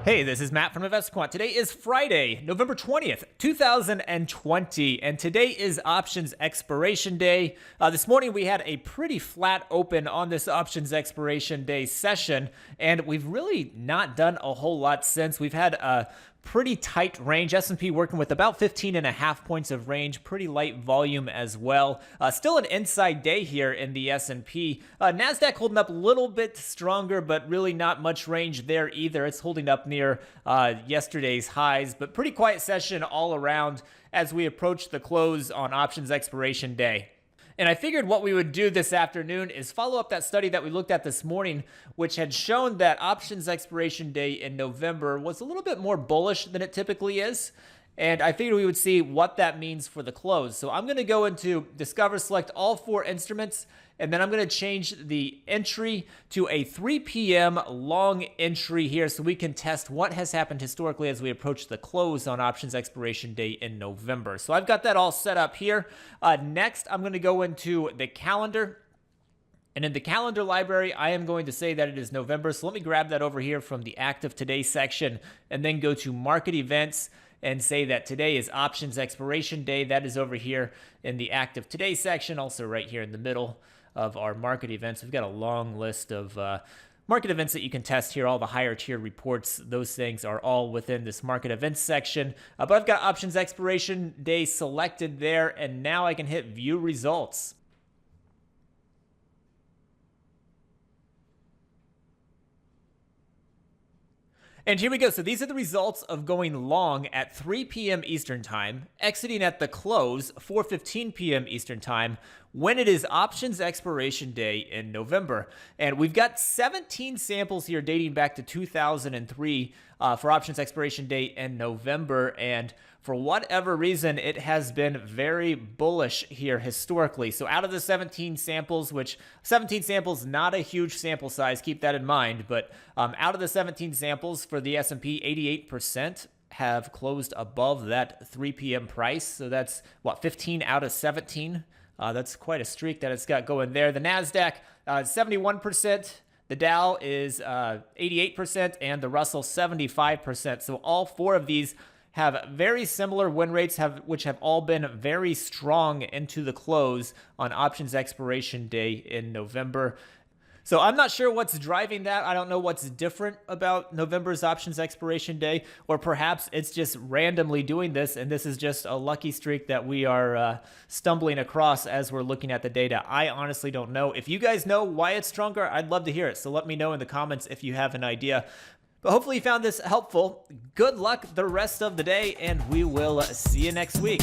Hey, this is Matt from InvestiQuant. Today is Friday, November 20th, 2020, and today is options expiration day. This morning we had a pretty flat open on this options expiration day session, and we've really not done a whole lot since. We've had a pretty tight range. S&P working with about 15.5 points of range, pretty light volume as well. Still an inside day here in the S&P. NASDAQ holding up a little bit stronger, but really not much range there either. It's holding up near yesterday's highs, but pretty quiet session all around as we approach the close on options expiration day. And I figured what we would do this afternoon is follow up that study that we looked at this morning, which had shown that options expiration day in November was a little bit more bullish than it typically is. And I figured we would see what that means for the close. So I'm going to go into Discover, select all four instruments, and then I'm going to change the entry to a 3 p.m. long entry here so we can test what has happened historically as we approach the close on options expiration day in November. So I've got that all set up here. Next, I'm going to go into the calendar. And in the calendar library, I am going to say that it is November. So let me grab that over here from the Active Today section and then go to Market Events and say that today is options expiration day. That is over here in the Active Today section, also right here in the middle of our market events. We've got a long list of market events that you can test here, all the higher tier reports. Those things are all within this market events section. But I've got options expiration day selected there, and now I can hit view results. And here we go. So these are the results of going long at 3 p.m. Eastern Time, exiting at the close, 4:15 p.m. Eastern Time, when it is options expiration day in November. And we've got 17 samples here dating back to 2003 for options expiration day in November. And for whatever reason, it has been very bullish here historically. So out of the 17 samples, which 17 samples, not a huge sample size, keep that in mind. But out of the 17 samples for the S&P, 88% have closed above that 3 p.m. price. So that's, what, 15 out of 17? That's quite a streak that it's got going there. The NASDAQ, 71%. The Dow is 88%, and the Russell 75%. So all four of these have very similar win rates, which have all been very strong into the close on options expiration day in November. So I'm not sure what's driving that. I don't know what's different about November's options expiration day, or perhaps it's just randomly doing this, and this is just a lucky streak that we are stumbling across as we're looking at the data. I honestly don't know. If you guys know why it's stronger, I'd love to hear it. So let me know in the comments if you have an idea. But hopefully you found this helpful. Good luck the rest of the day, and we will see you next week.